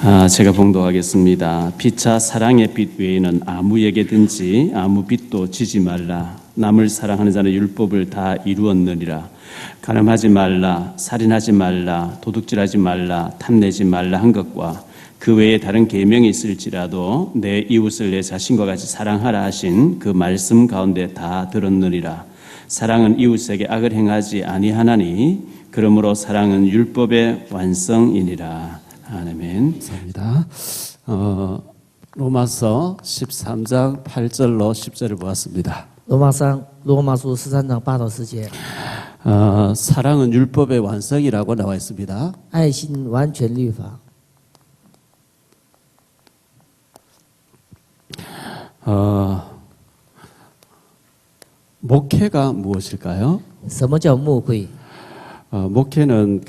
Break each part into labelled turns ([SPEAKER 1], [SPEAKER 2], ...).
[SPEAKER 1] 제가 봉독하겠습니다. 피차 사랑의 빛 외에는 아무에게든지 아무 빛도 지지 말라. 남을 사랑하는 자는 율법을 다 이루었느니라. 간음하지 말라, 살인하지 말라, 도둑질하지 말라, 탐내지 말라 한 것과 그 외에 다른 계명이 있을지라도 내 이웃을 내 자신과 같이 사랑하라 하신 그 말씀 가운데 다 들었느니라. 사랑은 이웃에게 악을 행하지 아니하나니 그러므로 사랑은 율법의 완성이니라. 아멘.
[SPEAKER 2] 감사합니다. 로마서 13장 8절로 10절을 보았습니다.
[SPEAKER 3] 罗马书13章8到10节，
[SPEAKER 2] 사랑은 율법의 완성이라고 나와 있습니다.
[SPEAKER 3] 爱心完全律法。
[SPEAKER 2] 목회가 무엇일까요?
[SPEAKER 3] 什么叫牧会？
[SPEAKER 2] 목회는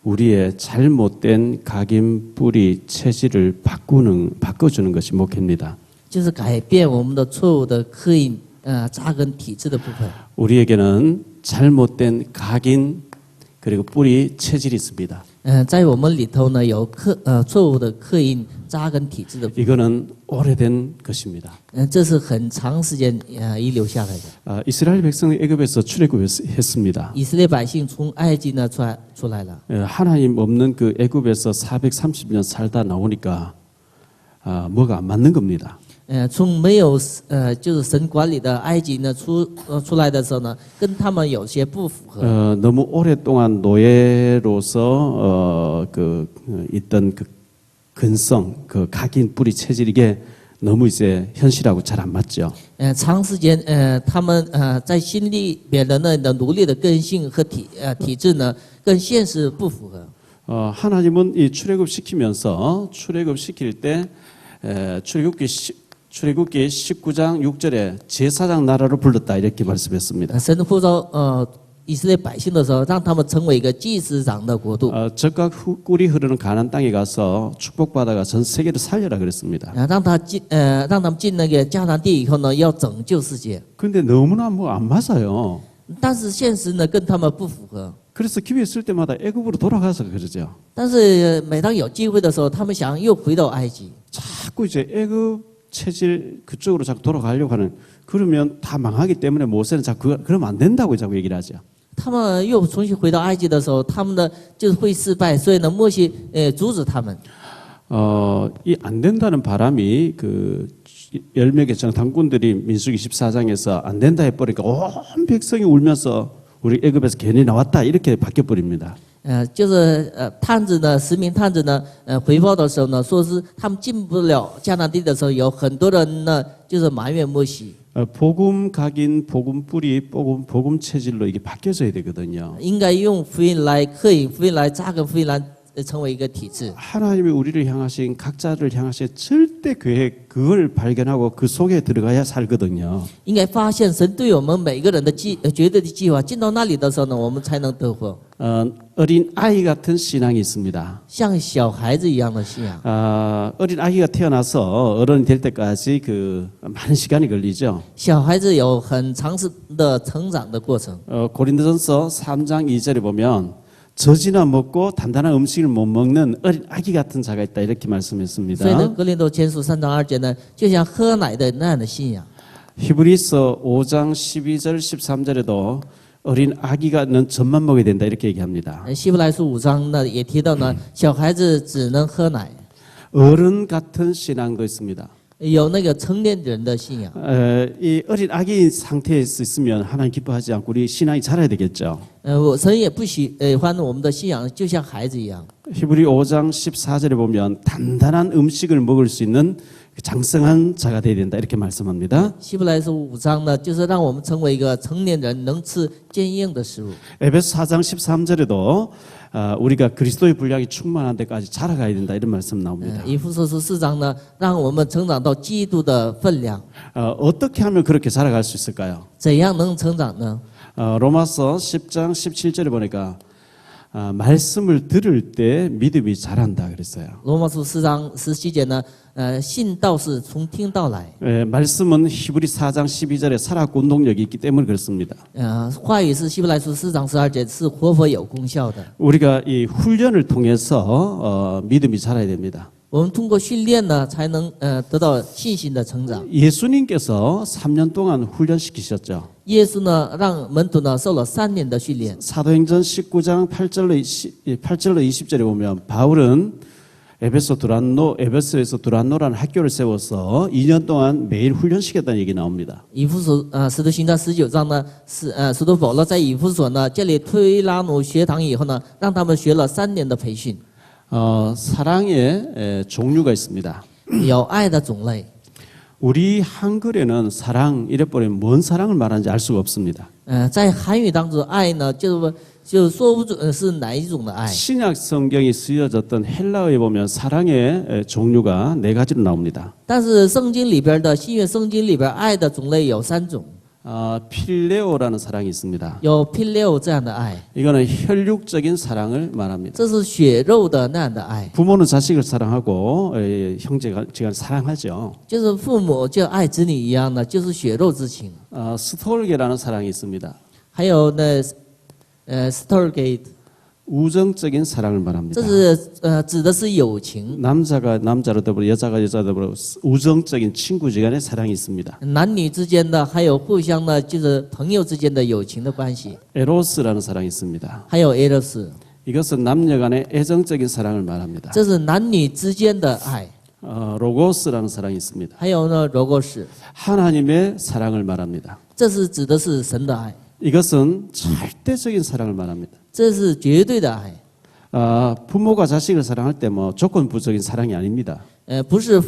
[SPEAKER 2] 우리의 잘못된 각인 뿌리 체질을 바꿔주는 것이 목회입니다.
[SPEAKER 3] 就是改变我们的错误的刻印扎根体制的部分。
[SPEAKER 2] 우리에게는 잘못된 각인 그리고 뿌리 체질이 있습니다.
[SPEAKER 3] 在我们里头呢有错误的刻印扎根体制的部分。
[SPEAKER 2] 이거는 오래된 것입니다.
[SPEAKER 3] 这是很长时间遗留下来的。
[SPEAKER 2] 이스라엘 백성이 애굽에서 출애굽했습니다.
[SPEAKER 3] 以色列百姓从埃及呢出来了。
[SPEAKER 2] 하나님 없는 그 애굽에서 430년 살다 나오니까 뭐가 안 맞는 겁니다.
[SPEAKER 3] 从没有就是神管理的埃及呢出来的时候呢，跟他们有些不符合。
[SPEAKER 2] 너무 오랫동안 노예로서 있던 그 근성, 그 각인 뿌리 체질 이게 너무 이제 현실하고 잘 안 맞죠.
[SPEAKER 3] 长时间他们在心里面的那的奴隶的根性和体制呢，跟现实不符合。
[SPEAKER 2] 하나님은 이 출애굽시키면서 출애굽시킬 때 출애굽기 19장 6절에 제사장 나라로 불렀다 이렇게 말씀했습니다.
[SPEAKER 3] 神呼召以色列百姓的时候，让他们成为一个祭司长的国度，
[SPEAKER 2] 젖과 꿀이 흐르는 가나안 땅에 가서 축복받아가 전 세계를 살려라 그랬습니다.
[SPEAKER 3] 让他们进那个迦南地以后呢，要拯救世界。
[SPEAKER 2] 근데 너무나 뭐 안 맞아요.
[SPEAKER 3] 但是现实呢，跟他们不符合。
[SPEAKER 2] 그래서 기회 있을 때마다 애굽으로 돌아가서 그러죠.
[SPEAKER 3] 但是每当有机会的时候，他们想又回到埃及。
[SPEAKER 2] 자꾸 이제 애굽 체질 그쪽으로 자꾸 돌아가려고 하는 그러면 다 망하기 때문에 모세는 자꾸 그러면 안 된다고 자꾸 얘기를 하죠.
[SPEAKER 3] 他们又重新回到埃及的时候，他们呢就是会失败，所以呢，摩西阻止他们。
[SPEAKER 2] 이 안 된다는 바람이 그 10명의 정탐꾼들이 민수기 14장에서 안 된다 해버리니까 온 백성이 울면서 우리 애굽에서 괜히 나왔다 이렇게 바뀌어 버립니다.
[SPEAKER 3] 就是探子呢，10名探子呢，回报的时候呢，说是他们进不了迦南地的时候，有很多人呢就是埋怨摩西。
[SPEAKER 2] 복음 각인, 복음 뿌리, 복음 체질로 이게 바뀌어져야 되거든요.
[SPEAKER 3] 应该用福音来刻印，福音来扎根，福音来成为一个体制。
[SPEAKER 2] 하나님이 우리를 향하신 각자를 향하신 절대 계획 그걸 발견하고 그 속에 들어가야 살거든요.
[SPEAKER 3] 应该发现神对我们每个人的绝对的计划，进到那里的时候呢，我们才能得活。
[SPEAKER 2] 어린 아이 같은 신앙이 있습니다.
[SPEAKER 3] 像小孩子一样的信仰。
[SPEAKER 2] 어린 아기가 태어나서 어른이 될 때까지 그 많은 시간이 걸리죠.
[SPEAKER 3] 小孩子有很长时的成长的过程。
[SPEAKER 2] 고린도전서 3장 2절에 보면 젖이나 먹고 단단한 음식을 못 먹는 어린 아기 같은 자가 있다 이렇게 말씀했습니다.
[SPEAKER 3] 所以呢，哥林多前书3章2节呢，就像喝奶的那样的信仰。
[SPEAKER 2] 히브리서 5장 12절 13절에도 어린 아기가는 젖만 먹어야 된다 이렇게 얘기합니다.
[SPEAKER 3] 希伯来书5章呢也提到呢，小孩子只能喝奶。
[SPEAKER 2] 어른 같은 신앙도 있습니다.
[SPEAKER 3] 有那个成年人的信仰。
[SPEAKER 2] 이 어린 아기 상태에 있으면 하나님 기뻐하지 않고 우리 신앙이 자라야 되겠죠.
[SPEAKER 3] 神也不喜欢我们的信仰，就像孩子一样。
[SPEAKER 2] 히브리 5장 14절에 보면 단단한 음식을 먹을 수 있는 장성한 자가 되어야 된다 이렇게 말씀합니다.
[SPEAKER 3] 希伯来书5章呢，就是让我们成为一个成年人，能吃坚硬的食物。
[SPEAKER 2] 에베소 4장 13절에도 우리가 그리스도의 분량이 충만한 데까지 자라가야 된다 이런 말씀 나옵니다.
[SPEAKER 3] 以弗所书4章呢，让我们成长到基督的分量。
[SPEAKER 2] 어떻게 하면 그렇게 자라갈 수 있을까요?
[SPEAKER 3] 怎样能成长呢？
[SPEAKER 2] 로마서 10장 17절에 보니까 말씀을 들을 때 믿음이 자란다 그랬어요.
[SPEAKER 3] 罗马书4章17节呢，信道是从听到来。
[SPEAKER 2] 말씀은 히브리 4장 12절에 살아있고 운동력이 있기 때문에 그렇습니다.
[SPEAKER 3] 话语是希伯来书4章12节，是活佛有功效的。
[SPEAKER 2] 우리가 이 훈련을 통해서 믿음이 자라야 됩니다.
[SPEAKER 3] 我们通过训练呢，才能得到信心的成长。
[SPEAKER 2] 예수님께서 3년 동안 훈련시키셨죠.
[SPEAKER 3] 耶稣呢，让门徒呢受了3年的训练。
[SPEAKER 2] 사도행전 19장 8절로 20절에 보면 바울은 에베소에서 두란노라는 학교를 세워서 2년 동안 매일 훈련시켰다는 얘기 나옵니다.
[SPEAKER 3] 以弗所使徒行传19章呢，使徒保罗在以弗所呢建立推拉努学堂以后呢，让他们学了3年的培训。
[SPEAKER 2] 사랑의 종류가 있습니다.
[SPEAKER 3] 有爱的种类。
[SPEAKER 2] 우리 한글에는 사랑 이래버리면 뭔 사랑을 말하는지 알 수가 없습니다.
[SPEAKER 3] 在韩语当中，爱呢就说不准是哪一种的爱。
[SPEAKER 2] 신약 성경이 쓰여졌던 헬라어에 보면 사랑의 종류가 4가지로 나옵니다.
[SPEAKER 3] 但是圣经里边的新约圣经里边爱的种类有3种，
[SPEAKER 2] 필레오라는 사랑이 있습니다.
[SPEAKER 3] 有 필레오 这样的爱，
[SPEAKER 2] 이거는 혈육적인 사랑을 말합니다.
[SPEAKER 3] 这是血肉的那样的爱，
[SPEAKER 2] 부모는 자식을 사랑하고 형제가 지간 사랑하죠.
[SPEAKER 3] 就是父母就爱子女一样的，就是血肉之情。
[SPEAKER 2] 스톨게라는 사랑이 있습니다.
[SPEAKER 3] 还有呢，storge，
[SPEAKER 2] 우정적인 사랑을 말합니다.
[SPEAKER 3] 这是指的是友情，
[SPEAKER 2] 남자가 남자로 더불어 여자가 여자로 더불어 우정적인 친구지간의 사랑이 있습니다.
[SPEAKER 3] 男女之间的，还有互相的，就是朋友之间的友情的关系。
[SPEAKER 2] 에로스라는 사랑이 있습니다.
[SPEAKER 3] 还有 eros，
[SPEAKER 2] 이것은 남녀간의 애정적인 사랑을 말합니다.
[SPEAKER 3] 这是男女之间的爱。
[SPEAKER 2] 로고스라는 사랑이 있습니다.
[SPEAKER 3] 还有呢，logos，
[SPEAKER 2] 하나님의 사랑을 말합니다.
[SPEAKER 3] 这是指的是神的爱，
[SPEAKER 2] 이것은 절대적인 사랑을 말합니다.
[SPEAKER 3] 这是绝对的爱。
[SPEAKER 2] 부모가 자식을 사랑할 때 뭐 조건부적인 사랑이 아닙니다.
[SPEAKER 3] 不是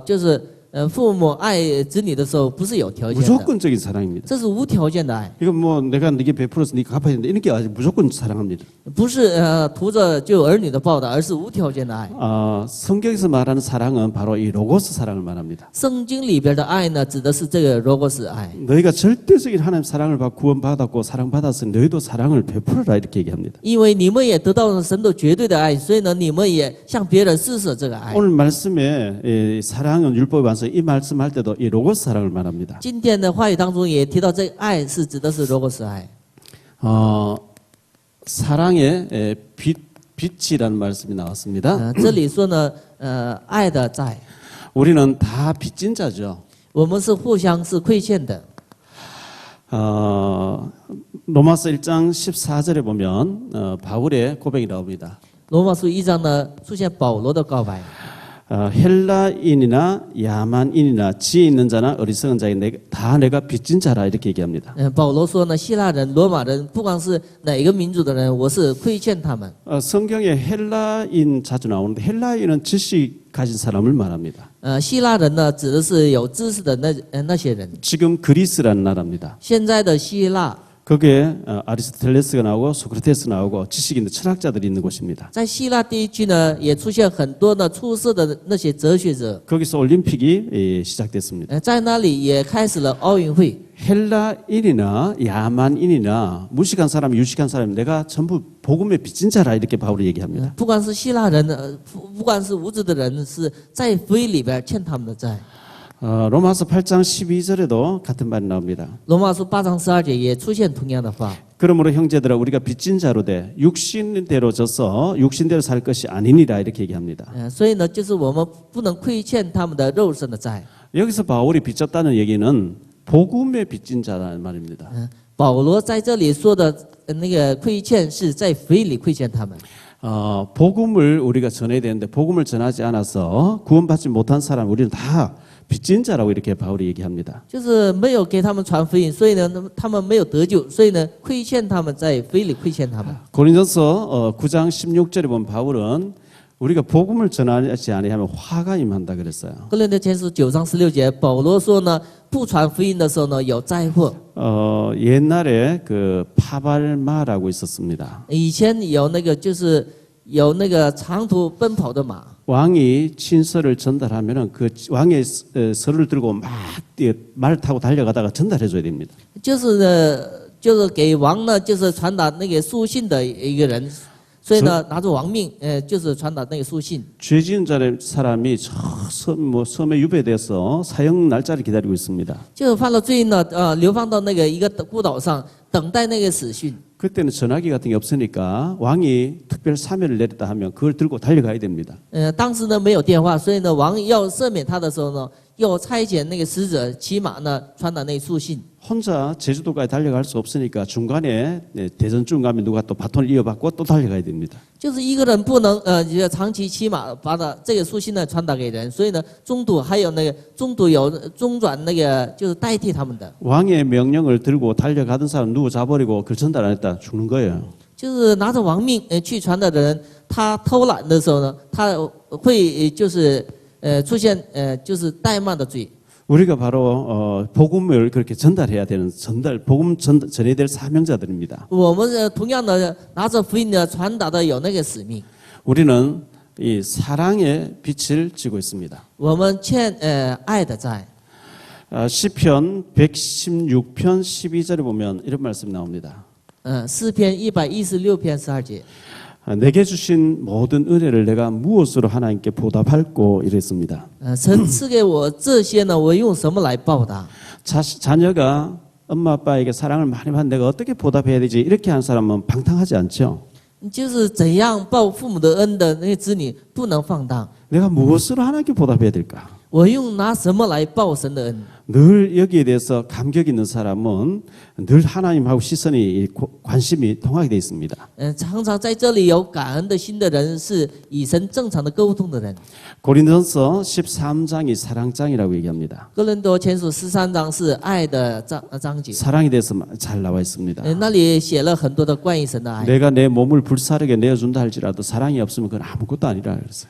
[SPEAKER 3] 就是父母爱子女的时候，不是有条件的，
[SPEAKER 2] 무조건적인 사랑입니다.
[SPEAKER 3] 这是无条件的爱，
[SPEAKER 2] 이건 뭐 내가 네게 베풀어서 네가 갚아야 된다 이런 게 아니라 무조건 사랑합니다.
[SPEAKER 3] 不是图着就儿女的报答，而是无条件的爱。
[SPEAKER 2] 성경에서 말하는 사랑은 바로 이 로고스 사랑을 말합니다.
[SPEAKER 3] 圣经里边的爱呢，指的是这个 logos 爱。
[SPEAKER 2] 너희가 절대적인 하나님 사랑을 받고 구원받았고 사랑받았으니 너희도 사랑을 베풀어라 이렇게 얘기합니다.
[SPEAKER 3] 因为你们也得到了神的绝对的爱，所以呢，你们也向别人施舍这个爱。
[SPEAKER 2] 오늘 말씀에 사랑은 율법의 완성 이 말씀할 때도 이 로고스 사랑을 말합니다.
[SPEAKER 3] 今天的话语当中也提到，这个爱是指的是 logos 爱。
[SPEAKER 2] 사랑의 빛이라는 말씀이 나왔습니다.
[SPEAKER 3] 这里说呢，爱的在，
[SPEAKER 2] 우리는 다 빚진 자죠.
[SPEAKER 3] 我们是互相是亏欠的。
[SPEAKER 2] 로마서 1장 14절에 보면 바울의 고백이 나옵니다.
[SPEAKER 3] 罗马书1章呢，出现保罗的告白。
[SPEAKER 2] 헬라인이나 야만인이나 지혜 있는 자나 어리석은 자에 다 내가 빚진 자라 이렇게 얘기합니다.
[SPEAKER 3] 保罗说呢，希腊人、罗马人，不管是哪个民族的人，我是亏欠他们。
[SPEAKER 2] 성경에 헬라인 자주 나오는데 헬라인은 지식 가진 사람을 말합니다.
[SPEAKER 3] 希腊人呢，指的是有知识的那些人。
[SPEAKER 2] 지금 그리스라는 나라입니다.
[SPEAKER 3] 现在的希腊，
[SPEAKER 2] 거기에 아리스토텔레스가 나오고 소크라테스 나오고 지식 있는 철학자들이 있는 곳입니다.
[SPEAKER 3] 在希腊地区呢，也出现很多的出色的那些哲学者。
[SPEAKER 2] 거기서 올림픽이 시작됐습니다.
[SPEAKER 3] 在那里也开始了奥运会。
[SPEAKER 2] 헬라인이나 야만인이나 무식한 사람, 유식한 사람 내가 전부 복음의 빚진 자라 이렇게 바울이 얘기합니다.
[SPEAKER 3] 不管是希腊人，不管是无知的人，是在福音里边欠他们的债。
[SPEAKER 2] 로마서 8장 12절에도 같은 말이 나옵니다.
[SPEAKER 3] 罗马书8章12节也出现同样的话。
[SPEAKER 2] 그러므로 형제들아 우리가 빚진 자로 돼 육신대로 져서 육신대로 살 것이 아니니라 이렇게 얘기합니다.
[SPEAKER 3] 所以呢，就是我们不能亏欠他们的肉身的债。
[SPEAKER 2] 여기서 바울이 빚졌다는 얘기는 복음의 빚진 자라는 말입니다.
[SPEAKER 3] 保罗在这里说的那个亏欠，是在福音里亏欠他们。
[SPEAKER 2] 복음을 우리가 전해야 되는데 복음을 전하지 않아서 구원받지 못한 사람 우리는 다 빚진 자라고 이렇게 바울이 얘기합니다.
[SPEAKER 3] 就是没有给他们传福音，所以呢，他们没有得救，所以呢，亏欠他们，在福音里亏欠他们。
[SPEAKER 2] 고린도서 9장 16절에 보면 바울은 우리가 복음을 전하지 아니하면 화가 임한다 그랬어요.
[SPEAKER 3] 哥林多前书9章16节，保罗说呢，不传福音的时候呢，有灾祸。
[SPEAKER 2] 옛날에 그 파발마라고 있었습니다.
[SPEAKER 3] 以前有那个就是有那个长途奔跑的马，
[SPEAKER 2] 왕이 친서를 전달하면은 그 왕의 서를 들고 막 말 타고 달려가다가 전달해 줘야 됩니다.
[SPEAKER 3] 就是呢，就是给王呢，就是传达那个书信的一个人，所以呢，拿着王命，就是传达那个书信。
[SPEAKER 2] 죄 지은 사람이 섬에 유배돼서 사형 날짜를 기다리고 있습니다.
[SPEAKER 3] 就是犯了罪呢，流放到那个一个孤岛上，等待那个死讯。
[SPEAKER 2] 그때는 전화기 같은 게 없으니까 왕이 특별 사면을 내렸다 하면 그걸 들고 달려가야 됩니다.
[SPEAKER 3] 当时呢没有电话，所以呢王要赦免他的时候呢，要差遣那个使者骑马呢传达那书信。
[SPEAKER 2] 혼자 제주도까지 달려갈 수 없으니까 중간에 대전쯤 가면 누가 또 바톤을 이어받고 또 달려가야 됩니다.
[SPEAKER 3] 就是一个人不能长期骑马把这个书信呢传达给人，所以呢中途还有那个中途有中转那个就是代替他们的。
[SPEAKER 2] 왕의 명령을 들고 달려가던 사람 누구 잡아버리고 그 전달 안 했다 죽는 거예요.
[SPEAKER 3] 就是拿着王命去传的人，他偷懒的时候呢，他会就是出现就是怠慢的罪。
[SPEAKER 2] 우리가 바로 복음을 그렇게 전달해야 되는 복음 전해야 될 사명자들입니다.
[SPEAKER 3] 我们同样的拿着福音呢传达的有那个使命。
[SPEAKER 2] 우리는 이 사랑의 빛을 지고 있습니다.
[SPEAKER 3] 我们欠爱的债。
[SPEAKER 2] 시편 116편 12절에 보면 이런 말씀이 나옵니다.
[SPEAKER 3] 诗篇116篇12节。
[SPEAKER 2] 내게 주신 모든 은혜를 내가 무엇으로 하나님께 보답할꼬 이랬습니다.
[SPEAKER 3] 神赐给我这些呢，我用什么来报答？
[SPEAKER 2] 자녀가 엄마 아빠에게 사랑을 많이 받는 내가 어떻게 보답해야 되지 이렇게 한 사람은 방탕하지 않죠.
[SPEAKER 3] 就是怎样报父母的恩的那些子女不能放荡。
[SPEAKER 2] 내가 무엇으로 하나님께 보답해야 될까?
[SPEAKER 3] 我用拿什么来报神的恩？
[SPEAKER 2] 늘 여기에 대해서 감격 있는 사람은 늘 하나님하고 시선이 관심이 통하게 돼 있습니다.
[SPEAKER 3] 常常在这里有感恩的心的人，是与神正常的沟通的人。
[SPEAKER 2] 고린도서 13장이 사랑장이라고 얘기합니다.
[SPEAKER 3] 哥林多前书13章是爱的章节，
[SPEAKER 2] 사랑에 대해서 잘 나와 있습니다.
[SPEAKER 3] 那里写了很多的关于神的爱。
[SPEAKER 2] 내가 내 몸을 불사르게 내어준다 할지라도 사랑이 없으면 그건 아무것도 아니라 그랬어요.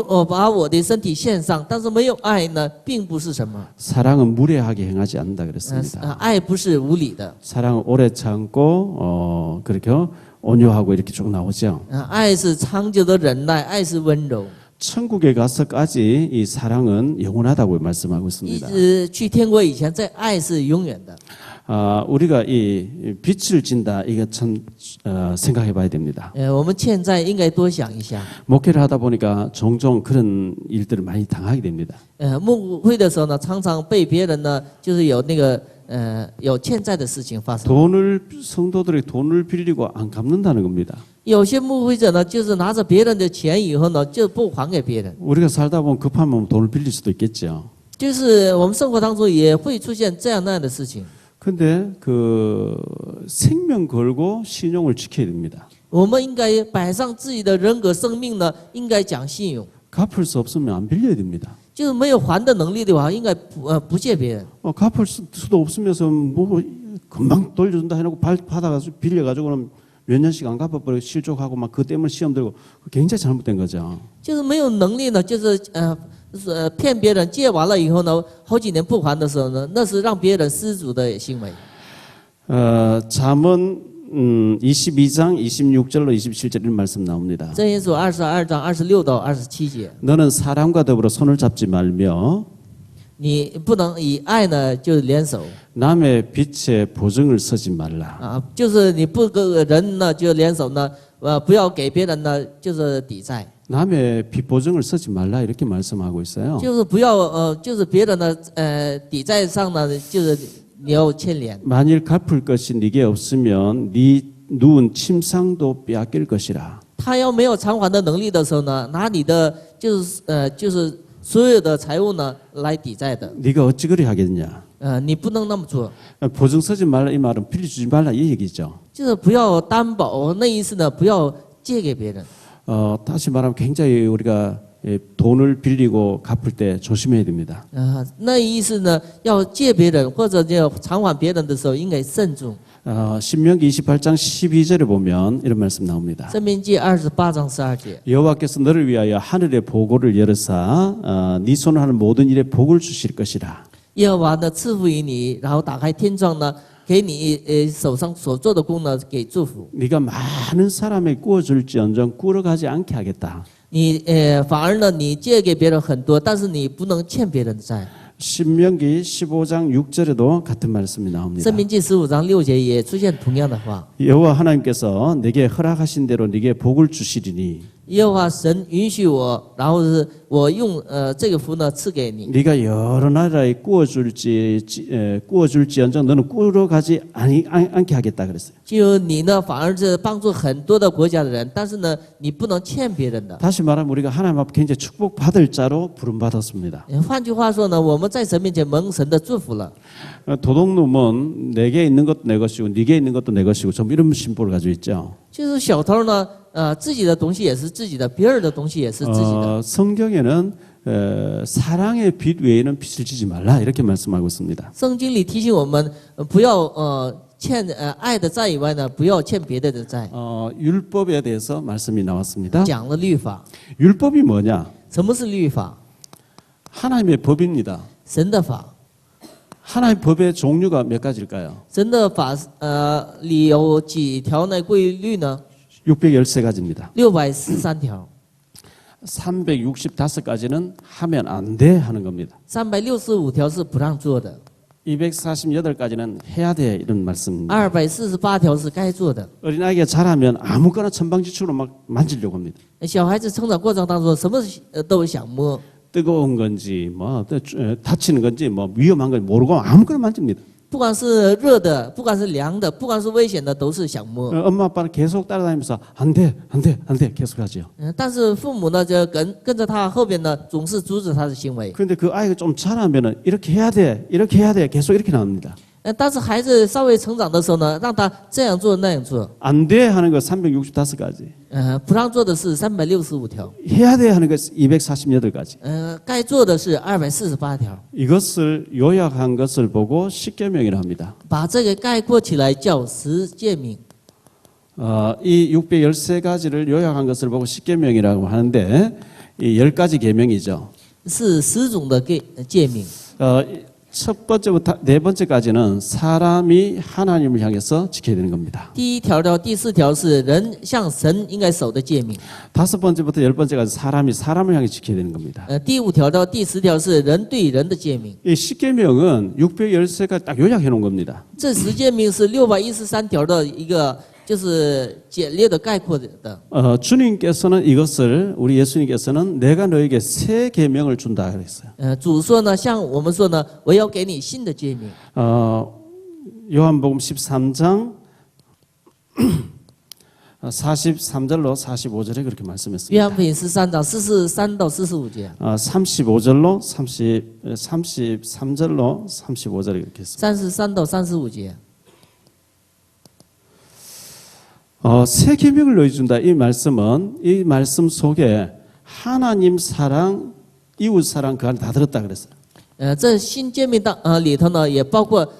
[SPEAKER 3] 我把我的身体献上，但是没有爱呢，并不是什么。
[SPEAKER 2] 사랑은 무례하게 행하지 않는다 그랬습니다.
[SPEAKER 3] 爱不是无理的，
[SPEAKER 2] 사랑은 오래 참고 그렇게 온유하고 이렇게 쭉 나오죠.
[SPEAKER 3] 爱是长久的忍耐，爱是温柔。
[SPEAKER 2] 천국에 가서까지 이 사랑은 영원하다고 말씀하고
[SPEAKER 3] 一
[SPEAKER 2] 있습니다.
[SPEAKER 3] 直去天国以前，这爱是永远的。
[SPEAKER 2] 우리가 이 빛을 진다 이거 참 생각해봐야 됩니다.
[SPEAKER 3] 我们欠债应该多想一下。
[SPEAKER 2] 목회를 하다 보니까 종종 그런 일들을 많이 당하게 됩니다.
[SPEAKER 3] 牧会的时候呢，常常被别人呢，就是有那个有欠债的事情发生。
[SPEAKER 2] 성도들이 돈을 빌리고 안 갚는다는 겁니다.
[SPEAKER 3] 有些牧会者呢，就是拿着别人的钱以后呢，就不还给别人。
[SPEAKER 2] 우리가 살다 보면 급하면 돈을 빌릴 수도 있겠죠.
[SPEAKER 3] 就是我们生活当中也会出现这样那样的事情。
[SPEAKER 2] 근데 그 생명 걸고 신용을 지켜야 됩니다.
[SPEAKER 3] 我们应该摆上自己的人格生命呢，应该讲信用。
[SPEAKER 2] 갚을 수 없으면 안 빌려야 됩니다.
[SPEAKER 3] 就是没有还的能力的话，应该不借别人。
[SPEAKER 2] 갚을 수도 없으면서 뭐 금방 돌려준다 해놓고 받아가지고 빌려가지고는 몇 년씩 안 갚아버리고 실족하고 막 그 때문에 시험 들고 굉장히 잘못된 거죠.
[SPEAKER 3] 就是没有能力呢，就是骗别人，借完了以后呢，好几年不还的时候呢，那是让别人失足的行为。
[SPEAKER 2] 잠언 22장 26절로 27절 이런 말씀 나옵니다.
[SPEAKER 3] 箴言书22章26到27节，
[SPEAKER 2] 너는 사람과 더불어 손을 잡지 말며
[SPEAKER 3] 你不能以爱呢就是联手
[SPEAKER 2] 남의 빛에 보증을 서지 말라.
[SPEAKER 3] 啊，就是你不跟人呢就联手呢，不要给别人呢就是抵债，
[SPEAKER 2] 남의 빛 보증을 서지 말라 이렇게 말씀하고 있어요.
[SPEAKER 3] 就是不要就是别人的抵债上呢就是你要牵连。
[SPEAKER 2] 만일 갚을 것이 네게 없으면 네 누운 침상도 빼앗길 것이라.
[SPEAKER 3] 他要没有偿还的能力的时候呢，拿你的就是所有的财物呢来抵债的。
[SPEAKER 2] 네가 어찌 그리 하겠냐.
[SPEAKER 3] 你不能那么做，
[SPEAKER 2] 보증 서지 말라 이 말은 빌려주지 말라 이 얘기죠.
[SPEAKER 3] 就是不要担保，那意思呢不要借给别人。
[SPEAKER 2] 다시 말하면 굉장히 우리가 돈을 빌리고 갚을 때 조심해야 됩니다.
[SPEAKER 3] 那意思呢要借别人或者要偿还别人的时候应该慎重。
[SPEAKER 2] 신명기 28장 12절에 보면 이런 말씀 나옵니다.
[SPEAKER 3] 申命记28章12节，
[SPEAKER 2] 여호와께서 너를 위하여 하늘의 보고를 열으사 네 손을 하는 모든 일에 복을 주실 것이라.
[SPEAKER 3] 耶和华呢赐福于你，然后打开天窗呢，给你手上所做的工呢给祝福。
[SPEAKER 2] 네가 많은 사람에 꾸어줄지언정 꾸러가지 않게 하겠다.
[SPEAKER 3] 你反而呢你借给别人很多，但是你不能欠别人的债。
[SPEAKER 2] 신명기 15장 6절에도 같은 말씀이 나옵니다.
[SPEAKER 3] 申命记15章6节也出现同样的话。
[SPEAKER 2] 여호와 하나님께서 내게 허락하신 대로 네게 복을 주시리니
[SPEAKER 3] 耶和华神允许我，然后是我用这个福呢赐给你。
[SPEAKER 2] 네가 여러 나라에 꾸어줄지언정 너는 꾸러가지 않게 하겠다 그랬어요.
[SPEAKER 3] 就你呢，反而是帮助很多的国家的人，但是呢，你不能欠别人的。
[SPEAKER 2] 다시 말하면 우리가 하나님 앞에 굉장히 축복받을 자로 부름받았습니다.
[SPEAKER 3] 换句话说呢，我们在神面前蒙神的祝福了。
[SPEAKER 2] 도둑놈은 내게 있는 것도 내 것이고 네게 있는 것도 내 것이고 좀 이런 심보를 가지고 있죠.
[SPEAKER 3] 就是小偷呢，自己的东西也是自己的，别人的东西也是自己的。
[SPEAKER 2] 성경에는 사랑의 빛 외에는 빛을 지지 말라 이렇게 말씀하고 있습니다.
[SPEAKER 3] 圣经里提醒我们，不要欠爱的债以外呢，不要欠别的的债。
[SPEAKER 2] 율법에 대해서 말씀이 나왔습니다.
[SPEAKER 3] 讲了律法，
[SPEAKER 2] 율법이 뭐냐?
[SPEAKER 3] 什么是律法？
[SPEAKER 2] 하나님의 법입니다.
[SPEAKER 3] 神的法。
[SPEAKER 2] 하나님의 법의 종류가 몇 가지일까요?
[SPEAKER 3] 神的法里有几条呢？规律呢？
[SPEAKER 2] 613가지입니다.
[SPEAKER 3] 643条。
[SPEAKER 2] 365가지는 하면 안 돼 하는 겁니다.
[SPEAKER 3] 365条是不让做的，
[SPEAKER 2] 248가지는 해야 돼 이런 말씀입니다.
[SPEAKER 3] 248条是该做的。
[SPEAKER 2] 어린아이가 자라면 아무거나 천방지축으로 막 만지려고 합니다.
[SPEAKER 3] 小孩子成长过程当中，什么都想摸，
[SPEAKER 2] 뜨거운 건지 뭐 다치는 건지 뭐 위험한 건지 모르고 아무거나 만집니다.
[SPEAKER 3] 不管是热的，不管是凉的，不管是危险的，都是想摸。
[SPEAKER 2] 엄마 아빠는 계속 따라다니면서 안 돼, 안 돼, 안 돼 계속 하죠.
[SPEAKER 3] 但是父母呢，就跟着他后边呢，总是阻止他的行为。
[SPEAKER 2] 그런데 그 아이가 좀 자라면은 이렇게 해야 돼, 이렇게 해야 돼 계속 이렇게 나옵니다.
[SPEAKER 3] 但是孩子稍微成长的时候呢，让他这样做那样做。
[SPEAKER 2] 안 돼 하는 거 365가지.
[SPEAKER 3] 不让做的是365条，
[SPEAKER 2] 해야 돼 하는 거 248가지.
[SPEAKER 3] 该做的是248条。
[SPEAKER 2] 이것을 요약한 것을 보고 십계명이라 합니다.
[SPEAKER 3] 把这个概括起来叫十诫命。
[SPEAKER 2] 이 613가지를 요약한 것을 보고 십계명이라고 하는데 이 10가지 계명이죠.
[SPEAKER 3] 是10种的诫命。
[SPEAKER 2] 첫 번째부터 네 번째까지는 사람이 하나님을 향해서 지켜야 되는 겁니다.
[SPEAKER 3] 第1条到第4条是人向神应该守的诫命。
[SPEAKER 2] 다섯 번째부터 열 번째까지 사람이 사람을 향해 지켜야 되는 겁니다.
[SPEAKER 3] 第5条到第10条是人对人的诫命。
[SPEAKER 2] 이 십계명은 613가지 딱 요약해 놓은 겁니다.
[SPEAKER 3] 这十诫命是613条的一个，就是简略的概括的。
[SPEAKER 2] 주님께서는 이것을 우리 예수님께서는 내가 너에게 새 계명을 준다 그랬어요.
[SPEAKER 3] 主说呢，像我们说呢，我要给你新的诫命。
[SPEAKER 2] 요한복음 13장 43절로 45절에 그렇게
[SPEAKER 3] 约
[SPEAKER 2] 말씀했습니다.
[SPEAKER 3] 翰福音13章43到45节，
[SPEAKER 2] 35절로 33절로 35절에 이렇게 했습니다.
[SPEAKER 3] 33到35节。
[SPEAKER 2] 새 계명을 너희준다. 이 말씀은 이 말씀 속에 하나님 사랑, 이웃 사랑 그 안에 다 들었다 그랬어요.
[SPEAKER 3] 这新诫命里头呢，也包括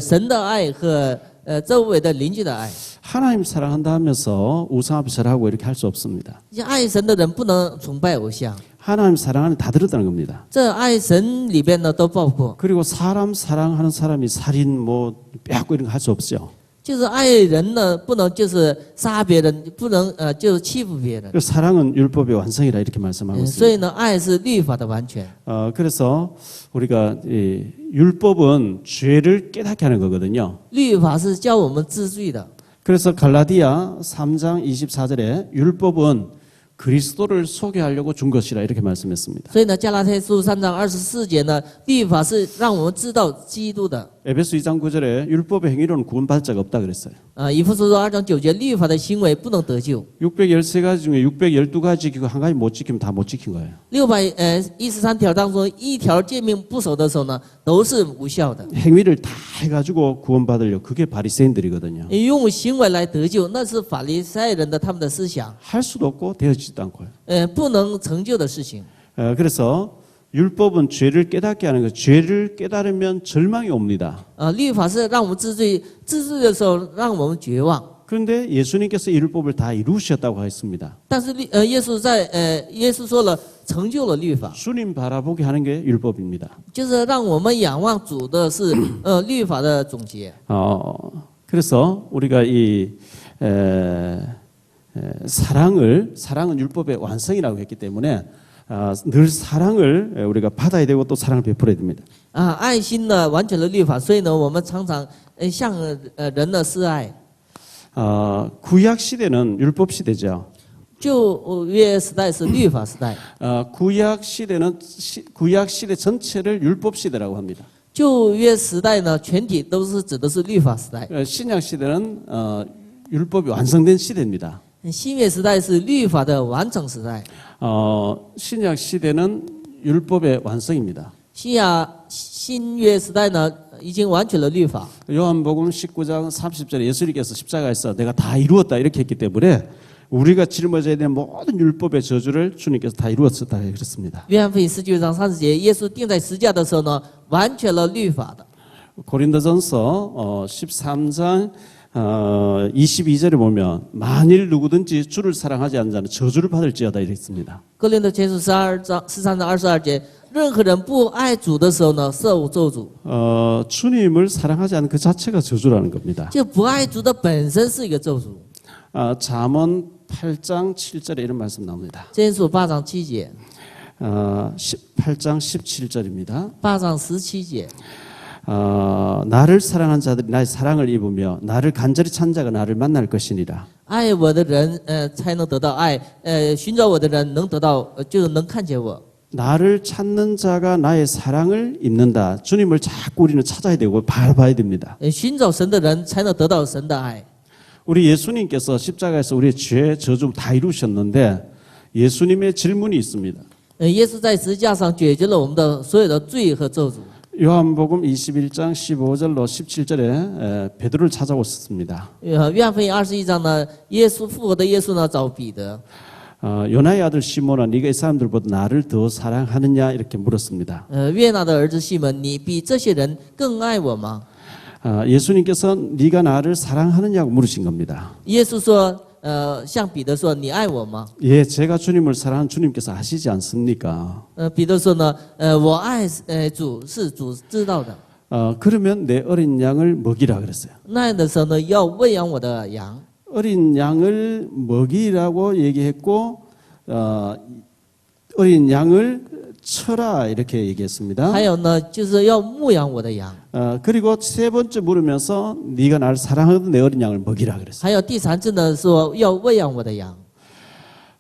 [SPEAKER 3] 神的爱和周围的邻居的爱。
[SPEAKER 2] 하나님 사랑한다 하면서 우상 앞에 절하고 이렇게 할 수 없습니다.
[SPEAKER 3] 这爱神的人不能崇拜偶像，
[SPEAKER 2] 하나님 사랑 안에 다 들었다는 겁니다.
[SPEAKER 3] 这爱神里边呢都包括。
[SPEAKER 2] 그리고 사람 사랑하는 사람이 살인 뭐 빼앗고 이런 거 할 수 없죠.
[SPEAKER 3] 就是爱人呢，不能就是杀别人，不能就是欺负别人。
[SPEAKER 2] 그래서 사랑은 율법의 완성이라 이렇게 말씀하고
[SPEAKER 3] 所
[SPEAKER 2] 있습니다.
[SPEAKER 3] 以呢，爱是律法的完全。
[SPEAKER 2] 그래서 우리가 이 율법은 죄를 깨닫게 하는 거거든요.
[SPEAKER 3] 律法是教我们知罪的。
[SPEAKER 2] 그래서 갈라디아 3장 24절에 율법은 그리스도를 소개하려고 준 것이라 이렇게 말씀했습니다.
[SPEAKER 3] 所以呢，加拉太书3章24节呢，律法是让我们知道基督的。
[SPEAKER 2] 에베소 2장 9절에 율법의 행위로는 구원받을 자가 없다 그랬어요.
[SPEAKER 3] 以弗所书2章9节，律法的行为不能得救。
[SPEAKER 2] 613가지 중에 612가지 지키고 한 가지 못 지키면 다 못 지킨 거예요.
[SPEAKER 3] 613条当中，一条诫命不守的时候呢，都是无效的。
[SPEAKER 2] 행위를 다 해가지고 구원받으려 그게 바리새인들이거든요.
[SPEAKER 3] 用行为来得救，那是法利赛人的他们的思想，
[SPEAKER 2] 할 수도 없고 되어지지도 않고요.
[SPEAKER 3] 不能成就的事情。
[SPEAKER 2] 그래서 율법은 죄를 깨닫게 하는 거. 죄를 깨달으면 절망이 옵니다.
[SPEAKER 3] 律法是让我们知罪，知罪的时候让我们绝望。
[SPEAKER 2] 그런데 예수님께서 이 율법을 다 이루셨다고 했습니다.
[SPEAKER 3] 但是耶稣说了，成就了律法，
[SPEAKER 2] 주님 바라보게 하는 게 율법입니다.
[SPEAKER 3] 就是让我们仰望主的是律法的总结。
[SPEAKER 2] 그래서 우리가 이 사랑은 율법의 완성이라고 했기 때문에 늘 사랑을 우리가 받아야 되고 또 사랑을 베풀어야 됩니다.
[SPEAKER 3] 爱心呢完全的律法，所以呢，我们常常向人呢示爱。
[SPEAKER 2] 구약 시대는 율법 시대죠.
[SPEAKER 3] 旧约时代是律法时代，
[SPEAKER 2] 구약 시대 전체를 율법 시대라고 합니다.
[SPEAKER 3] 旧约时代呢全体都是指的是律法时代，
[SPEAKER 2] 신약 시대는 율법이 완성된 시대입니다.
[SPEAKER 3] 新约时代是律法的完成时代，
[SPEAKER 2] 신약 시대는 율법의 완성입니다.
[SPEAKER 3] 新约时代呢已经完全了律法。
[SPEAKER 2] 요한복음 19장 30절에 예수님께서 십자가에서 내가 다 이루었다 이렇게 했기 때문에 우리가 짊어져야 되는 모든 율법의 저주를 주님께서 다 이루었다 그랬습니다.
[SPEAKER 3] 约翰福音19章30节，耶稣钉在十字架的时候呢，完全了律法的。
[SPEAKER 2] 고린도전서 13장 22절에 보면 만일 누구든지 주를 사랑하지 않는 자는 저주를 받을지어다 이랬습니다.
[SPEAKER 3] 哥林多前书13章22节，任何人不爱主的时候呢，受咒诅。
[SPEAKER 2] 주님을 사랑하지 않는 그 자체가 저주라는 겁니다.
[SPEAKER 3] 就不爱主的本身是一个咒诅。
[SPEAKER 2] 잠언 8장 7절에 이런 말씀 나옵니다.
[SPEAKER 3] 箴书8章7节，
[SPEAKER 2] 8장 17절입니다.
[SPEAKER 3] 8章17节。
[SPEAKER 2] 나를 사랑한 자들이 나의 사랑을 입으며 나를 간절히 찾는 자가 나를 만날 것이니라.
[SPEAKER 3] 爱我的人，才能得到爱。寻找我的人能得到，就是能看见我。
[SPEAKER 2] 나를 찾는 자가 나의 사랑을 입는다. 주님을 자꾸 우리는 찾아야 되고 바라봐야 됩니다.
[SPEAKER 3] 寻找神的人才能得到神的爱。
[SPEAKER 2] 우리 예수님께서 십자가에서 우리의 죄, 저주 다 이루셨는데 예수님의 질문이 있습니다.
[SPEAKER 3] 耶稣在十字架上解决了我们的所有的罪和咒诅。
[SPEAKER 2] 요한복음 21장 15절로 17절에 베드로를 찾아오셨습니다.
[SPEAKER 3] 约翰福音21章呢，复活的耶稣呢找彼得。
[SPEAKER 2] 요나의 아들 시몬아 네가 이 사람들보다 나를 더 사랑하느냐 이렇게 물었습니다.
[SPEAKER 3] 约拿的儿子西门，你比这些人更爱我吗？
[SPEAKER 2] 예수님께서 네가 나를 사랑하느냐고 물으신 겁니다.
[SPEAKER 3] 耶稣说，向彼得说，你爱我吗？
[SPEAKER 2] 예, 제가 주님을 사랑하는 주님께서 아시지 않습니까?
[SPEAKER 3] 彼得说呢，我爱主是主知道的。
[SPEAKER 2] 그러면 내 어린 양을 먹이라 그랬어요.
[SPEAKER 3] 那样的时候呢，要喂养我的羊。
[SPEAKER 2] 어린 양을 먹이라고 얘기했고 어린 양을 쳐라 이렇게 얘기했습니다.
[SPEAKER 3] 还有呢，就是要牧养我的羊。
[SPEAKER 2] 그리고 세 번째 물으면서 네가 나를 사랑하던 내 어린 양을 먹이라 그랬어요.
[SPEAKER 3] 还有第三次呢，说要喂养我的羊。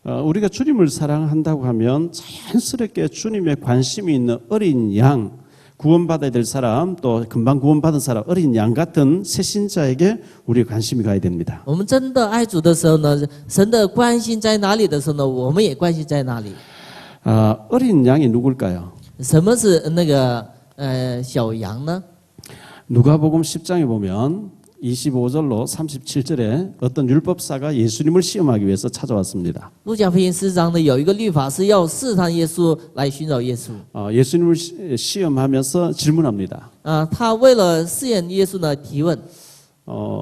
[SPEAKER 2] 우리가 주님을 사랑한다고 하면 자연스럽게 주님의 관심이 있는 어린 양, 구원받아야 될 사람, 또 금방 구원받은 사람, 어린 양 같은 새신자에게 우리 관심이 가야 됩니다.
[SPEAKER 3] 我们真的爱主的时候呢，神的关心在哪里的时候呢，我们也关心在哪里。
[SPEAKER 2] 어린 양이 누굴까요?
[SPEAKER 3] 什么是那个小羊呢？
[SPEAKER 2] 누가복음 10장에 보면 25절로 37절에 어떤 율법사가 예수님을 시험하기 위해서 찾아왔습니다.
[SPEAKER 3] 路加福音4章呢，有一个律法是要试探耶稣来寻找耶稣。
[SPEAKER 2] 예수님을 시험하면서 질문합니다.
[SPEAKER 3] 他为了试验耶稣呢，提问：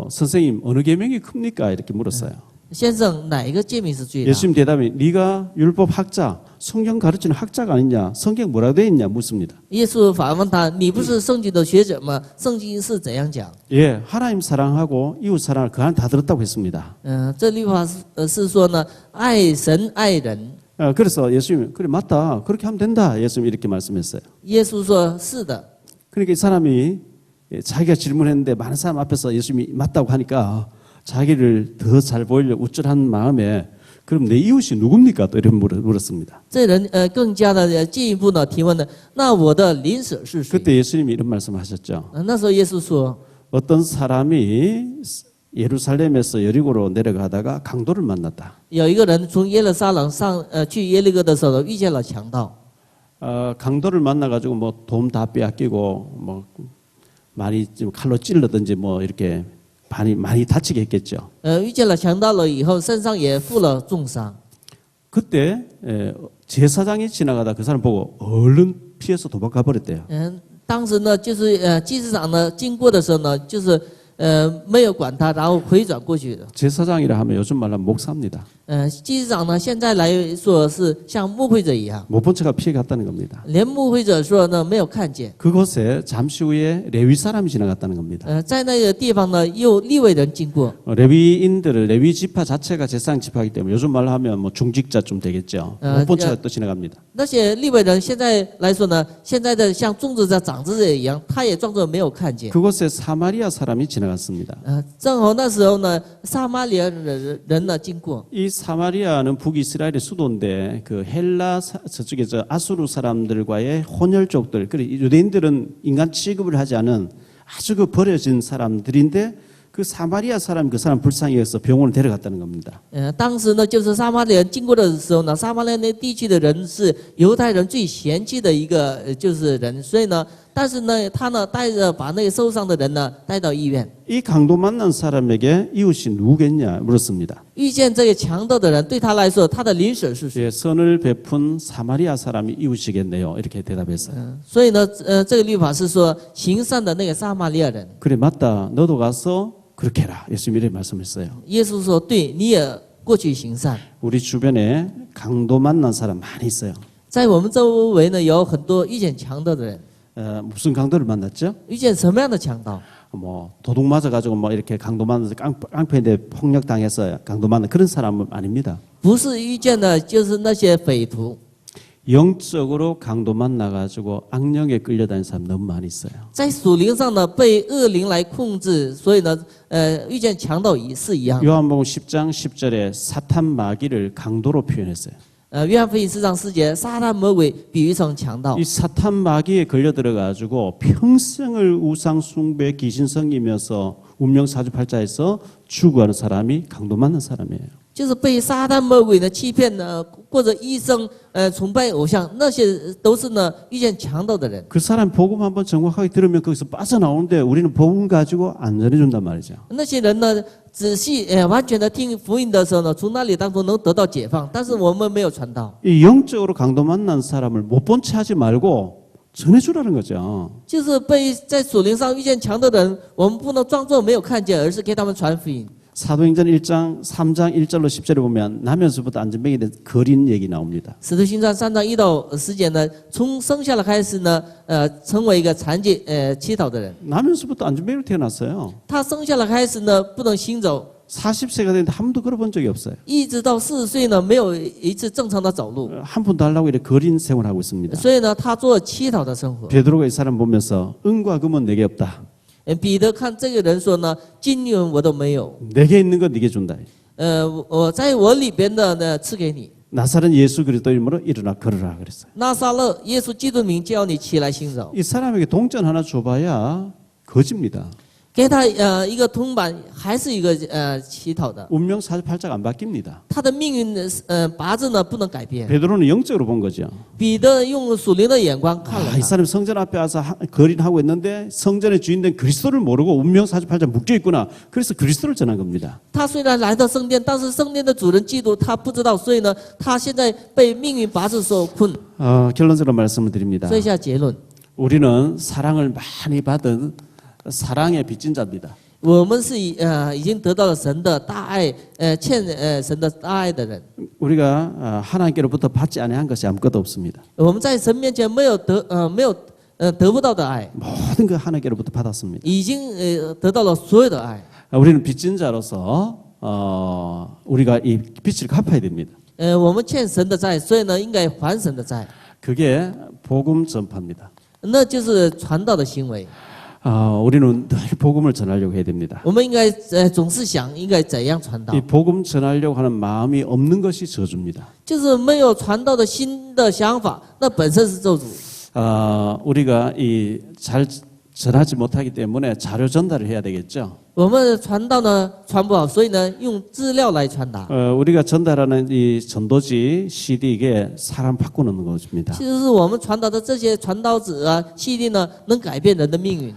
[SPEAKER 2] 선생님 어느 계명이 큽니까? 이렇게 물었어요.
[SPEAKER 3] 先生，哪一个诫命是最大？
[SPEAKER 2] 예수님 대답이 네가 율법 학자, 성경 가르치는 학자가 아니냐? 성경 뭐라고 되어 있냐? 묻습니다.
[SPEAKER 3] 耶稣反问他：你不是圣经的学者吗？圣经是怎样讲？
[SPEAKER 2] 예, 하나님 사랑하고 이웃 사랑을 그 안에 다 들었다고 했습니다.
[SPEAKER 3] 这律法是说呢，爱神爱人。
[SPEAKER 2] 그래서 예수님이 그래 맞다. 그렇게 하면 된다. 예수님이 이렇게 말씀했어요.
[SPEAKER 3] 耶稣说：是的。
[SPEAKER 2] 그러니까 이 사람이 자기가 질문했는데 많은 사람 앞에서 예수님이 맞다고 하니까 자기를 더 잘 보이려 우쭐한 마음에 그럼 내 이웃이 누굽니까? 또 이런 물었습니다.
[SPEAKER 3] 这人更加的进一步呢提问呢，那我的邻舍是谁？
[SPEAKER 2] 그때 예수님이 이런 말씀하셨죠.
[SPEAKER 3] 那时候耶稣说，
[SPEAKER 2] 어떤 사람이 예루살렘에서 여리고로 내려가다가 강도를 만났다.
[SPEAKER 3] 有一个人从耶路撒冷去耶利哥的时候遇见了强盗。
[SPEAKER 2] 강도를 만나가지고 뭐 돈 다 빼앗기고 뭐 많이 좀 칼로 찔러든지 뭐 이렇게 많이 다치게 했겠죠.
[SPEAKER 3] 遇见了强盗了以后，身上也负了重伤。
[SPEAKER 2] 그때 제사장이 지나가다 그 사람 보고 얼른 피해서 도망가 버렸대요.
[SPEAKER 3] 当时呢，就是祭司长呢经过的时候呢，就是没有管他，然后回转过去的。
[SPEAKER 2] 제사장이라 하면 요즘 말하면 목사입니다.
[SPEAKER 3] 祭司长呢，现在来说是像牧会者一样，
[SPEAKER 2] 못 본 채가 피해갔다는 겁니다.
[SPEAKER 3] 连牧会者说呢没有看见。
[SPEAKER 2] 그곳에 잠시 후에 레위 사람이 지나갔다는 겁니다.
[SPEAKER 3] 在那个地方呢，又立位人经过。
[SPEAKER 2] 레위인들을 레위 지파 자체가 제사장 지파이기 때문에 요즘 말로 하면 뭐 중직자쯤 되겠죠. 못 본 채가 또 지나갑니다.
[SPEAKER 3] 那些立位人现在来说呢，现在的像种植者、长子者一样，他也装作没有看见。
[SPEAKER 2] 그곳에 사마리아 사람이 지나갔습니다.
[SPEAKER 3] 正好那时候呢，撒玛利亚人呢经过。
[SPEAKER 2] 이 사마리아는 북이스라엘의 수도인데 그 헬라 저쪽에 저 아수르 사람들과의 혼혈족들, 그래 유대인들은 인간 취급을 하지 않은 아주 그 버려진 사람들인데 그 사마리아 사람 그 사람 불쌍히 여겨서 병원을 데려갔다는 겁니다.
[SPEAKER 3] 当时呢，就是撒玛利亚人经过的时候呢，撒玛利亚那地区的人是犹太人最嫌弃的一个就是人，所以呢，但是呢，他呢带着把那个受伤的人呢带到医院。
[SPEAKER 2] 이 강도 만난 사람에게 이웃이 누구겠냐 물었습니다.
[SPEAKER 3] 遇见这个强盗的人，对他来说，他的邻舍是谁？
[SPEAKER 2] 예, 선을 베푼 사마리아 사람이 이웃이겠네요. 이렇게 대답했어요.
[SPEAKER 3] 所以呢，这个律法是说行善的那个撒玛利亚人。
[SPEAKER 2] 그래 맞다. 너도 가서 그렇게 해라. 예수님이 이렇게 말씀했어요.
[SPEAKER 3] 耶稣说：“对，你也过去行善。
[SPEAKER 2] 우리 주변에 강도 만난 사람 많이 있어요.
[SPEAKER 3] 在我们周围呢，有很多遇见强盗的人。
[SPEAKER 2] 무슨 강도를 만났죠?
[SPEAKER 3] 遇见什么样的强盗？
[SPEAKER 2] 뭐 도둑 맞아가지고 뭐 이렇게 강도 만나서 깡패인데 폭력 당했어요. 강도 만난 그런 사람은 아닙니다.
[SPEAKER 3] 不是遇见的，就是那些匪徒。
[SPEAKER 2] 영적으로 강도 만나가지고 악령에 끌려다니는 사람 너무 많이 있어요.
[SPEAKER 3] 在属灵上呢，被恶灵来控制，所以呢，遇见强盗也是一样。
[SPEAKER 2] 요한복음 10장 10절에 사탄 마귀를 강도로 표현했어요.
[SPEAKER 3] 约翰福音4章4节，撒旦魔鬼比喻成强盗。
[SPEAKER 2] 이 사탄 마귀에 걸려들어가지고 평생을 우상 숭배 귀신 섬기면서 운명 사주팔자에서 추구하는 사람이 강도 만난 사람이에요.
[SPEAKER 3] 就是被撒旦魔鬼呢欺骗呢，过着一生崇拜偶像，那些都是呢遇见强盗的人。
[SPEAKER 2] 그 사람 복음 한번 정확하게 들으면 거기서 빠져나오는데 우리는 복음 가지고 안 전해준단 말이죠.
[SPEAKER 3] 那些人呢，仔细完全的听福音的时候呢，从那里当中能得到解放，但是我们没有传道。
[SPEAKER 2] 이 영적으로 강도 만난 사람을 못 본 채 하지 말고 전해주라는 거죠.
[SPEAKER 3] 就是被在属灵上遇见强盗的人，我们不能装作没有看见，而是给他们传福音。
[SPEAKER 2] 사도행전 1장 3장 1절로 10절에 보면 나면서부터 안전병에 대해 거린 얘기 나옵니다.
[SPEAKER 3] 使徒行传3章1到10节呢，从生下来开始呢，成为一个残疾乞讨的人。
[SPEAKER 2] 나면서부터 안전병으로 태어났어요.
[SPEAKER 3] 他生下来开始呢，不能行走，
[SPEAKER 2] 40세가 됐는데 한 번도 걸어본 적이 없어요.
[SPEAKER 3] 一直到40岁呢，没有一次正常的走路。
[SPEAKER 2] 한 푼 달라고 이렇게 거린 생활하고 있습니다.
[SPEAKER 3] 所以呢，他做乞讨的生活。
[SPEAKER 2] 베드로가 이 사람 보면서 은과 금은 내게 없다.
[SPEAKER 3] 彼得看这个人说呢，金银我都没有，
[SPEAKER 2] 내게 있는 건 네게 준다.
[SPEAKER 3] 我在我里边的呢赐给你。
[SPEAKER 2] 나사렛 예수 그리스도 이름으로 일어나 걸으라 그랬어요.
[SPEAKER 3] 拿撒勒耶稣基督名叫你起来行走，
[SPEAKER 2] 이 사람에게 동전 하나 줘봐야 거짓입니다.
[SPEAKER 3] 给他一个铜板，还是一个乞讨的。
[SPEAKER 2] 운명 사주팔자가 안 바뀝니다.
[SPEAKER 3] 他的命运八字呢不能改变。
[SPEAKER 2] 베드로는 영적으로 본 거죠.
[SPEAKER 3] 彼得用属灵的眼光看了
[SPEAKER 2] 이
[SPEAKER 3] 他，
[SPEAKER 2] 사람 성전 앞에 와서 거린하고 있는데 성전의 주인된 그리스도를 모르고 운명 사주팔자 묶여 있구나. 그래서 그리스도를 전한 겁니다.
[SPEAKER 3] 他虽然来到圣殿，但是圣殿的主人基督他不知道，所以呢，他现在被命运八字所困。
[SPEAKER 2] 결론적으로 말씀을 드립니다.
[SPEAKER 3] 说一下结论，
[SPEAKER 2] 우리는 사랑을 많이 받은 사랑의 빚진 자입니다.
[SPEAKER 3] 我们是已经得到了神的大爱，欠神的大爱的人。
[SPEAKER 2] 우리가 하나님께로부터 받지 아니한 것이 아무것도 없습니다.
[SPEAKER 3] 我们在神面前没有得不到的爱，
[SPEAKER 2] 모든 것 하나님께로부터 받았습니다.
[SPEAKER 3] 已经得到了所有的爱。
[SPEAKER 2] 우리는 빚진 자로서 우리가 이 빚을 갚아야 됩니다.
[SPEAKER 3] 我们欠神的债，所以呢，应该还神的债，
[SPEAKER 2] 그게 복음 전파입니다.
[SPEAKER 3] 那就是传道的行为。
[SPEAKER 2] 우리는 늘 복음을 전하려고 해야 됩니다.
[SPEAKER 3] 我们应该总是想应该怎样传道
[SPEAKER 2] 이 ， 복음 전하려고 하는 마음이 없는 것이 저주입니다.
[SPEAKER 3] 就是没有传道的新的想法，那本身是咒诅。
[SPEAKER 2] 우리가 이 잘 전하지 못하기 때문에 자료 전달을 해야 되겠죠.
[SPEAKER 3] 我们传道呢传不好，所以呢用资料来传达。
[SPEAKER 2] 우리가 전달하는 이 전도지 CD 이게 사람 바꾸는 것입니다.
[SPEAKER 3] 其实是我们传达的这些传道者啊、系列呢，能改变人的命运。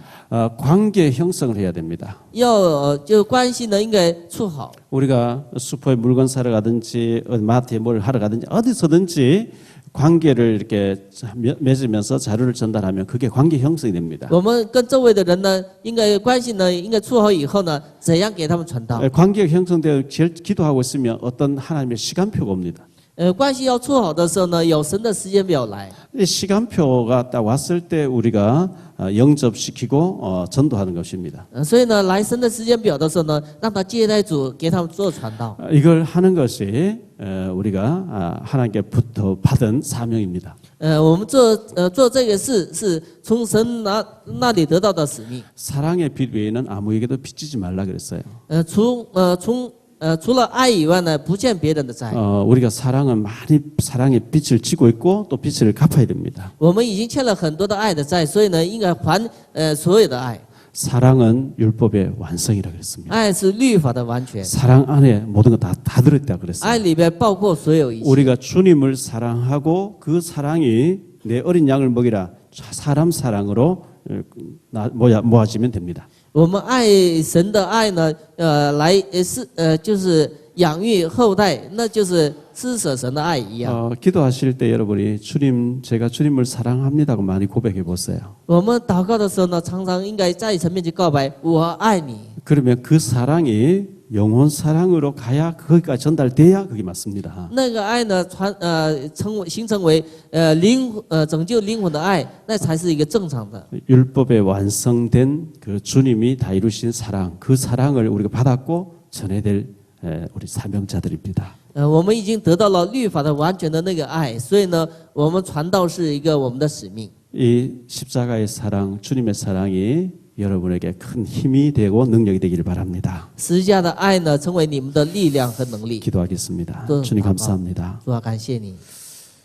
[SPEAKER 2] 관계 형성을 해야 됩니다.
[SPEAKER 3] 要就关系呢应该处好。
[SPEAKER 2] 우리가 슈퍼에 물건 사러 가든지 마트에 뭘 하러 가든지 어디서든지 관계를 이렇게 맺으면서 자료를 전달하면 그게 관계 형성이 됩니다.
[SPEAKER 3] 我们跟周围的人呢，应该关系呢，应该处好以后呢，怎样给他们传道？
[SPEAKER 2] 관계가 형성되어 기도하고 있으면 어떤 하나님의 시간표가 옵니다.
[SPEAKER 3] 关系要处好的时候呢，有神的时间表来。
[SPEAKER 2] 이 시간표가 딱 왔을 때 우리가 영접시키고 전도하는 것입니다.
[SPEAKER 3] 所以呢，来神的时间表的时候呢，让他接待主，给他们做传道。
[SPEAKER 2] 이걸 하는 것이 우리가 하나님께부터 받은 사명입니다.
[SPEAKER 3] 我们做这个事是从神那里得到的使命。
[SPEAKER 2] 사랑의 빛 외에는 아무에게도 비치지 말라 그랬어요.
[SPEAKER 3] 除了爱以外呢，不见别人的债。
[SPEAKER 2] 우리가 사랑은 많이 사랑의 빛을 지고 있고 또 빛을 갚아야 됩니다.
[SPEAKER 3] 我们已经欠了很多的爱的债，所以呢，应该还所有的爱。
[SPEAKER 2] 사랑은 율법의 완성이라 그랬습니다.
[SPEAKER 3] 爱是律法的完全，
[SPEAKER 2] 사랑 안에 모든 거 다 들어있다 그랬어요.
[SPEAKER 3] 爱里边包括所有一切。
[SPEAKER 2] 우리가 주님을 사랑하고 그 사랑이 내 어린 양을 먹이라 사람 사랑으로 모아지면 됩니다.
[SPEAKER 3] 我们爱神的爱呢，就是养育后代，那就是施舍神的爱一样。
[SPEAKER 2] 기도하실 때 여러분이 주님, 제가 주님을 사랑합니다고 많이 고백해 보세요.
[SPEAKER 3] 我们祷告的时候呢，常常应该在神面前告白：“我爱你。”
[SPEAKER 2] 그러면 그 사랑이 영혼 사랑으로 가야 거기까지 전달돼야 그게 맞습니다.
[SPEAKER 3] 那个爱呢，形成为拯救灵魂的爱，那才是一个正常的。
[SPEAKER 2] 율법에 완성된 그 주님이 다 이루신 사랑, 그 사랑을 우리가 받았고 전해야 될 우리 사명자들입니다.
[SPEAKER 3] 我们已经得到了律法的完全的那个爱，所以呢，我们传道是一个我们的使命。
[SPEAKER 2] 이 십자가의 사랑, 주님의 사랑이 여러분에게 큰 힘이 되고 능력이 되기를 바랍니다.
[SPEAKER 3] 十字架的爱呢，成为你们的力量和能力。
[SPEAKER 2] 기도하겠습니다.
[SPEAKER 3] 또
[SPEAKER 2] 주님
[SPEAKER 3] 祷告。
[SPEAKER 2] 감사합니다.
[SPEAKER 3] 主啊，感谢你。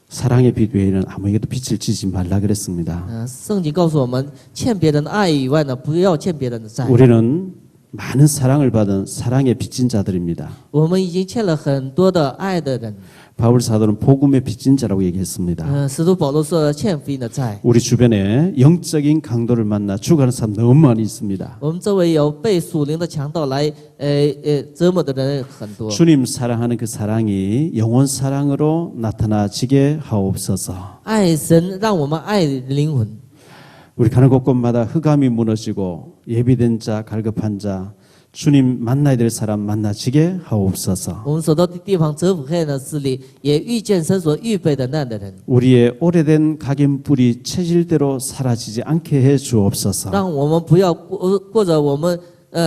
[SPEAKER 2] 사랑의 빛 외에는 아무에게도 빛을 지지 말라 그랬습니다.
[SPEAKER 3] 圣经告诉我们，欠别人的爱以外呢，不要欠别人的债。
[SPEAKER 2] 우리는 많은 사랑을 받은 사랑의 빚진 자들입니다.
[SPEAKER 3] 我们已经欠了很多的爱的人。
[SPEAKER 2] 바울 사도는 복음의 빚진 자라고 얘기했습니다.
[SPEAKER 3] 使徒保罗说欠福音的债。
[SPEAKER 2] 우리 주변에 영적인 강도를 만나 죽어가는 사람 너무 많이 있습니다.
[SPEAKER 3] 我们周围有被属灵的强盗来折磨的人很多。
[SPEAKER 2] 주님 사랑하는 그 사랑이 영혼 사랑으로 나타나지게 하옵소서.
[SPEAKER 3] 爱神，让我们爱灵魂。
[SPEAKER 2] 우리 가는 곳곳마다 흑암이 무너지고 예비된 자, 갈급한 자, 주님 만나야 될 사람 만나지게 하옵소서.
[SPEAKER 3] 我们所到的地方，折伏黑暗的势力，也遇见神所预备的那样的人。
[SPEAKER 2] 우리의 오래된 각인뿔이 체질대로 사라지지 않게 해 주옵소서.
[SPEAKER 3] 让我们不要过着我们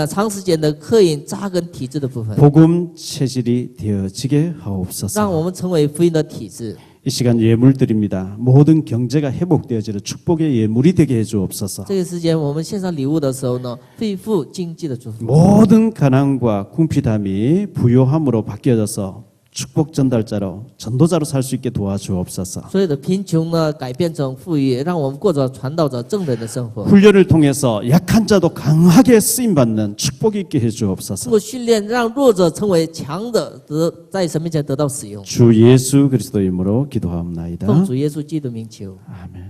[SPEAKER 3] 长时间的刻印扎根体制的部分，
[SPEAKER 2] 복음 체질이 되어지게 하옵소서.
[SPEAKER 3] 让我们成为福音的体制。
[SPEAKER 2] 이 시간 예물 드립니다. 모든 경제가 회복되어지는 축복의 예물이 되게 해 주옵소서.
[SPEAKER 3] 这个时间，我们献上礼物的时候呢，恢复经济的祝福，
[SPEAKER 2] 모든 가난과 궁핍함이 부요함으로 바뀌어져서 축복 전달자로 전도자로 살 수 있게 도와주옵소서.
[SPEAKER 3] 所有的贫穷呢改变成富裕，让我们过着传道者正人的生活。
[SPEAKER 2] 훈련을 통해서 약한 자도 강하게 쓰임 받는 축복이 있게 해 주옵소서.
[SPEAKER 3] 通过训练，让弱者成为强的，在神面前得到使用。
[SPEAKER 2] 주 예수 그리스도 이름으로 기도하옵나이다.
[SPEAKER 3] 奉主耶稣基督名求。
[SPEAKER 2] 아멘.